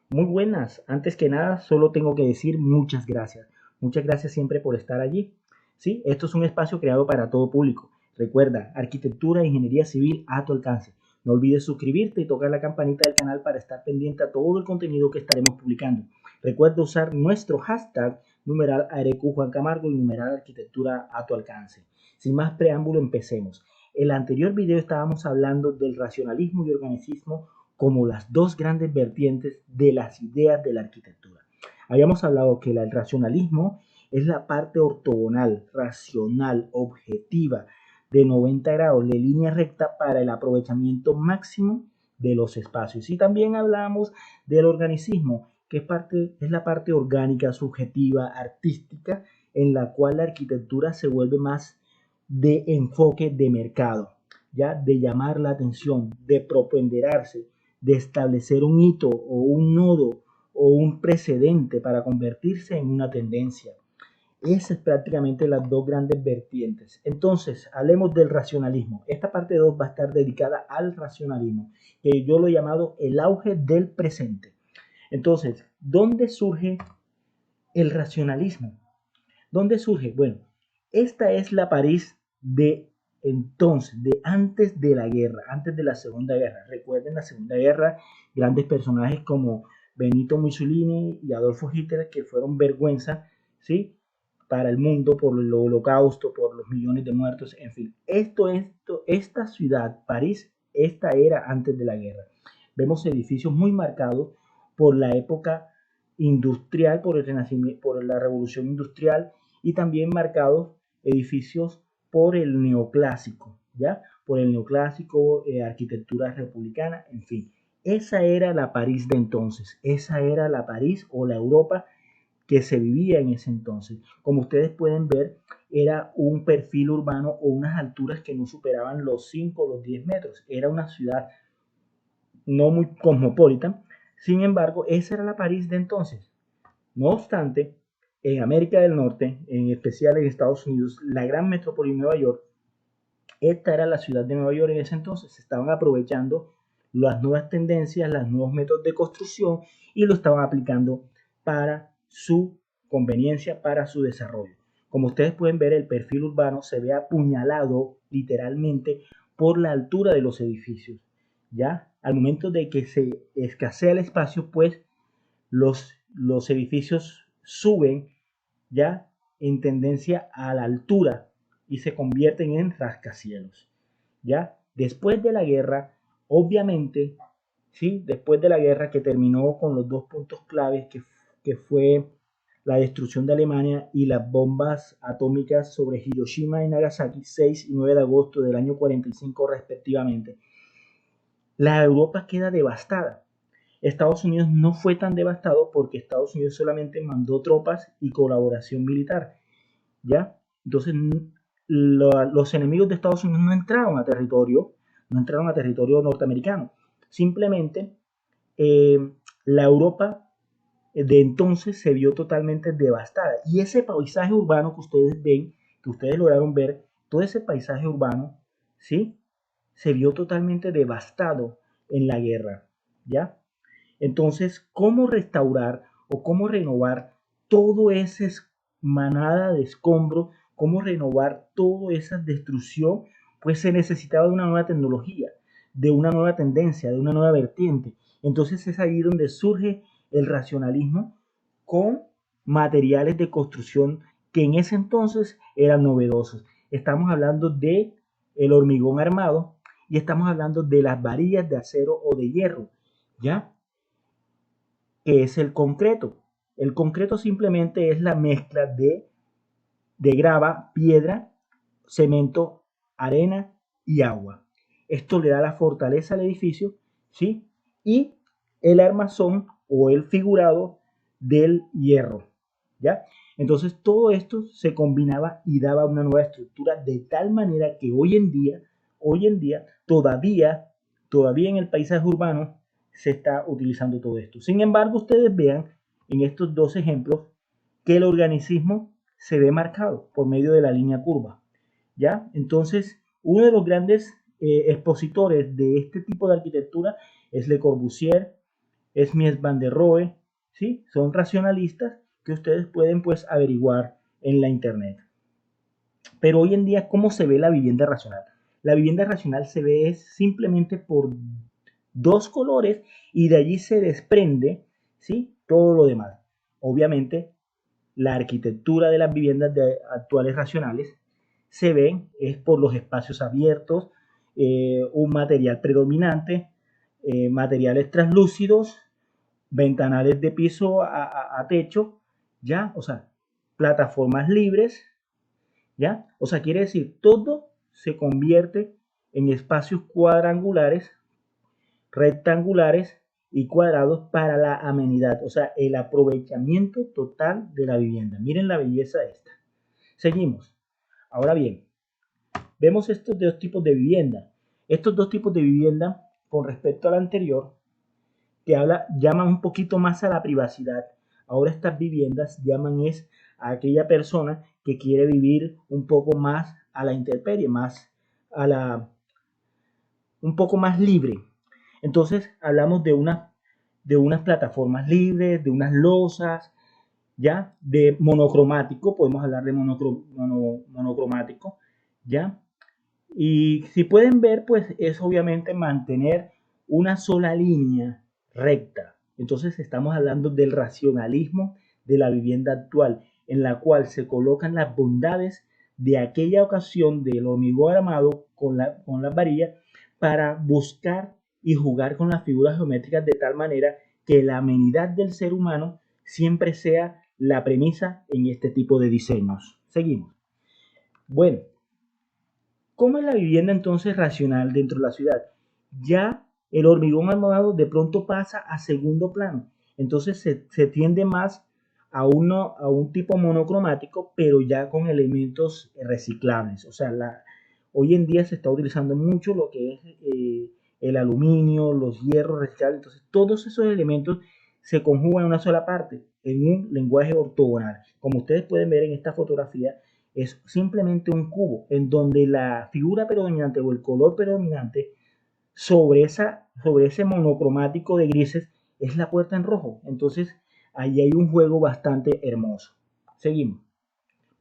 Muy buenas, antes que nada solo tengo que decir muchas gracias. Muchas gracias siempre por estar allí. Sí, esto es un espacio creado para todo público. Recuerda, arquitectura e ingeniería civil a tu alcance. No olvides suscribirte y tocar la campanita del canal para estar pendiente a todo el contenido que estaremos publicando. Recuerda usar nuestro hashtag numeral AREQ Juan Camargo y numeral arquitectura a tu alcance. Sin más preámbulo, empecemos. En el anterior video estábamos hablando del racionalismo y organicismo como las dos grandes vertientes de las ideas de la arquitectura. Habíamos hablado que el racionalismo es la parte ortogonal, racional, objetiva, de 90 grados, de línea recta para el aprovechamiento máximo de los espacios. Y también hablamos del organicismo, que es la parte orgánica, subjetiva, artística, en la cual la arquitectura se vuelve más de enfoque de mercado, ya de llamar la atención, de proponderarse, de establecer un hito o un nodo o un precedente para convertirse en una tendencia. Esas es prácticamente las dos grandes vertientes. Entonces, hablemos del racionalismo. Esta parte 2 va a estar dedicada al racionalismo, que yo lo he llamado el auge del presente. Entonces, ¿dónde surge el racionalismo? ¿Dónde surge? Bueno, esta es la París de entonces, de antes de la guerra, antes de la Segunda Guerra. Recuerden la Segunda Guerra, grandes personajes como Benito Mussolini y Adolfo Hitler, que fueron vergüenza, ¿sí?, para el mundo por el holocausto, por los millones de muertos, en fin. Esta ciudad, París, esta era antes de la guerra. Vemos edificios muy marcados por la época industrial, por el renacimiento, por la revolución industrial, y también marcados edificios por el neoclásico, ¿ya? Por el neoclásico, arquitectura republicana, en fin. Esa era la París de entonces, esa era la París o la Europa que se vivía en ese entonces. Como ustedes pueden ver, era un perfil urbano o unas alturas que no superaban los 5 o los 10 metros. Era una ciudad no muy cosmopolita. Sin embargo, esa era la París de entonces. No obstante, en América del Norte, en especial en Estados Unidos, la gran metrópoli de Nueva York, esta era la ciudad de Nueva York en ese entonces. Se estaban aprovechando las nuevas tendencias, los nuevos métodos de construcción y lo estaban aplicando para su conveniencia, para su desarrollo. Como ustedes pueden ver, el perfil urbano se ve apuñalado literalmente por la altura de los edificios. ¿Ya? Al momento de que se escasea el espacio, pues los edificios suben ya en tendencia a la altura y se convierten en rascacielos. Ya después de la guerra, obviamente, sí, después de la guerra que terminó con los dos puntos claves que fue la destrucción de Alemania y las bombas atómicas sobre Hiroshima y Nagasaki 6 y 9 de agosto del año 45 respectivamente, la Europa queda devastada. Estados Unidos no fue tan devastado porque Estados Unidos solamente mandó tropas y colaboración militar, ¿ya? Entonces, los enemigos de Estados Unidos no entraron a territorio norteamericano. Simplemente, la Europa de entonces se vio totalmente devastada. Y ese paisaje urbano que ustedes ven, que ustedes lograron ver, todo ese paisaje urbano, ¿sí?, se vio totalmente devastado en la guerra, ¿ya? Entonces, ¿cómo restaurar o cómo renovar todo esa manada de escombro? ¿Cómo renovar toda esa destrucción? Pues se necesitaba de una nueva tecnología, de una nueva tendencia, de una nueva vertiente. Entonces es ahí donde surge el racionalismo con materiales de construcción que en ese entonces eran novedosos. Estamos hablando de el hormigón armado y estamos hablando de las varillas de acero o de hierro, ¿ya? ¿Qué es el concreto? El concreto simplemente es la mezcla de grava, piedra, cemento, arena y agua. Esto le da la fortaleza al edificio, ¿sí? Y el armazón o el figurado del hierro, ¿ya? Entonces todo esto se combinaba y daba una nueva estructura de tal manera que hoy en día todavía en el paisaje urbano se está utilizando todo esto. Sin embargo, ustedes vean en estos dos ejemplos que el organicismo se ve marcado por medio de la línea curva. ¿Ya? Entonces, uno de los grandes expositores de este tipo de arquitectura es Le Corbusier, es Mies van der Rohe, ¿sí? Son racionalistas que ustedes pueden pues averiguar en la internet. Pero hoy en día, ¿cómo se ve la vivienda racional? La vivienda racional se ve simplemente por dos colores y de allí se desprende, ¿sí? Todo lo demás. Obviamente, la arquitectura de las viviendas actuales racionales se ven es por los espacios abiertos, un material predominante, materiales translúcidos, ventanales de piso a techo, ¿ya? O sea, plataformas libres, ¿ya? O sea, quiere decir, todo se convierte en espacios cuadrangulares, rectangulares y cuadrados para la amenidad, o sea, el aprovechamiento total de la vivienda. Miren la belleza esta. Seguimos. Ahora bien, vemos estos dos tipos de vivienda. Estos dos tipos de vivienda, con respecto al anterior, que llaman un poquito más a la privacidad. Ahora estas viviendas llaman es a aquella persona que quiere vivir un poco más a la intemperie, más a la, un poco más libre. Entonces hablamos de unas plataformas libres, de unas losas, ¿ya? De monocromático, podemos hablar de monocromático, ¿ya? Y si pueden ver, pues es obviamente mantener una sola línea recta. Entonces estamos hablando del racionalismo de la vivienda actual, en la cual se colocan las bondades de aquella ocasión del hormigón armado con las varillas para buscar y jugar con las figuras geométricas de tal manera que la amenidad del ser humano siempre sea la premisa en este tipo de diseños. Seguimos. Bueno, ¿cómo es la vivienda entonces racional dentro de la ciudad? Ya el hormigón armado de pronto pasa a segundo plano. Entonces se tiende más a un tipo monocromático, pero ya con elementos reciclables. O sea, hoy en día se está utilizando mucho lo que es el aluminio, los hierros reciclables. Entonces, todos esos elementos se conjugan en una sola parte, en un lenguaje ortogonal. Como ustedes pueden ver en esta fotografía, es simplemente un cubo en donde la figura predominante o el color predominante sobre ese monocromático de grises es la puerta en rojo. Entonces, ahí hay un juego bastante hermoso. Seguimos.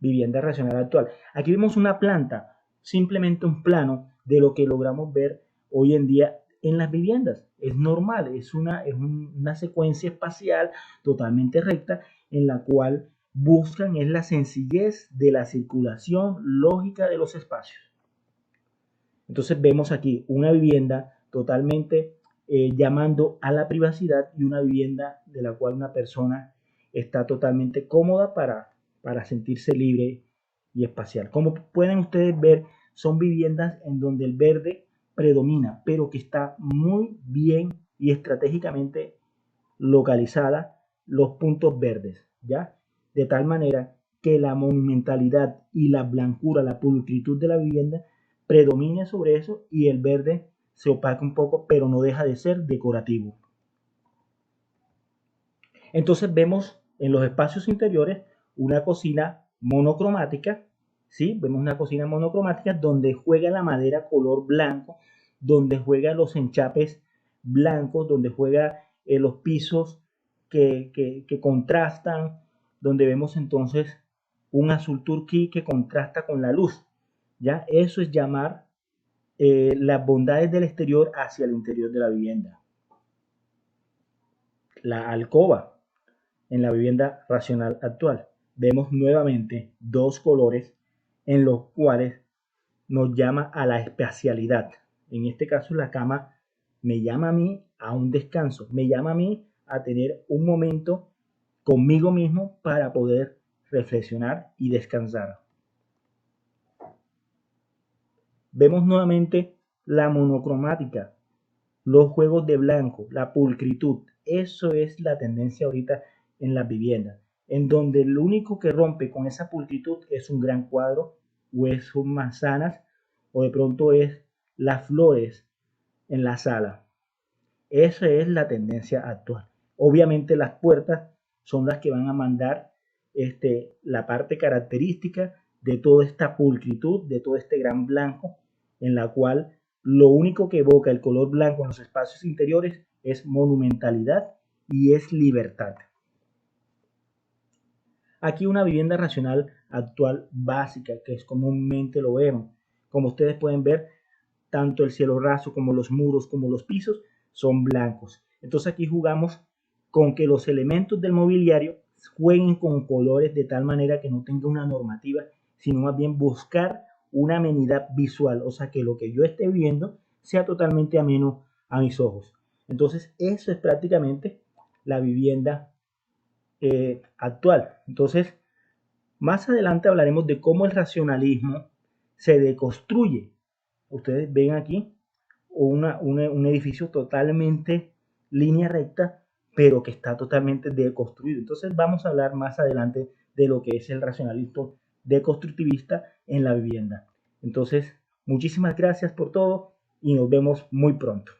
Vivienda racional actual. Aquí vemos una planta, simplemente un plano de lo que logramos ver hoy en día en las viviendas. Es normal, es una secuencia espacial totalmente recta en la cual buscan es la sencillez de la circulación lógica de los espacios. Entonces vemos aquí una vivienda totalmente llamando a la privacidad y una vivienda de la cual una persona está totalmente cómoda para sentirse libre y espacial. Como pueden ustedes ver, son viviendas en donde el verde predomina, pero que está muy bien y estratégicamente localizada los puntos verdes, ¿ya? De tal manera que la monumentalidad y la blancura, la pulcritud de la vivienda predomine sobre eso y el verde se opaca un poco, pero no deja de ser decorativo. Entonces vemos en los espacios interiores una cocina monocromática, ¿sí? Vemos una cocina monocromática donde juega la madera color blanco, donde juega los enchapes blancos, donde juega los pisos que contrastan, donde vemos entonces un azul turquí que contrasta con la luz. ¿Ya? Eso es llamar las bondades del exterior hacia el interior de la vivienda. La alcoba en la vivienda racional actual. Vemos nuevamente dos colores en los cuales nos llama a la espacialidad. En este caso la cama me llama a mí a un descanso, me llama a mí a tener un momento conmigo mismo para poder reflexionar y descansar. Vemos nuevamente la monocromática, los juegos de blanco, la pulcritud. Eso es la tendencia ahorita en las viviendas, en donde lo único que rompe con esa pulcritud es un gran cuadro, o es un manzanas, o de pronto es las flores en la sala. Esa es la tendencia actual. Obviamente las puertas son las que van a mandar la parte característica de toda esta pulcritud, de todo este gran blanco, en la cual lo único que evoca el color blanco en los espacios interiores es monumentalidad y es libertad. Aquí una vivienda racional actual básica, que es comúnmente lo vemos. Como ustedes pueden ver, tanto el cielo raso como los muros como los pisos son blancos. Entonces aquí jugamos con que los elementos del mobiliario jueguen con colores de tal manera que no tenga una normativa, sino más bien buscar una amenidad visual, o sea que lo que yo esté viendo sea totalmente ameno a mis ojos. Entonces eso es prácticamente la vivienda actual. Entonces, más adelante hablaremos de cómo el racionalismo se deconstruye. Ustedes ven aquí un edificio totalmente línea recta, pero que está totalmente deconstruido. Entonces vamos a hablar más adelante de lo que es el racionalismo deconstructivista en la vivienda. Entonces, muchísimas gracias por todo y nos vemos muy pronto.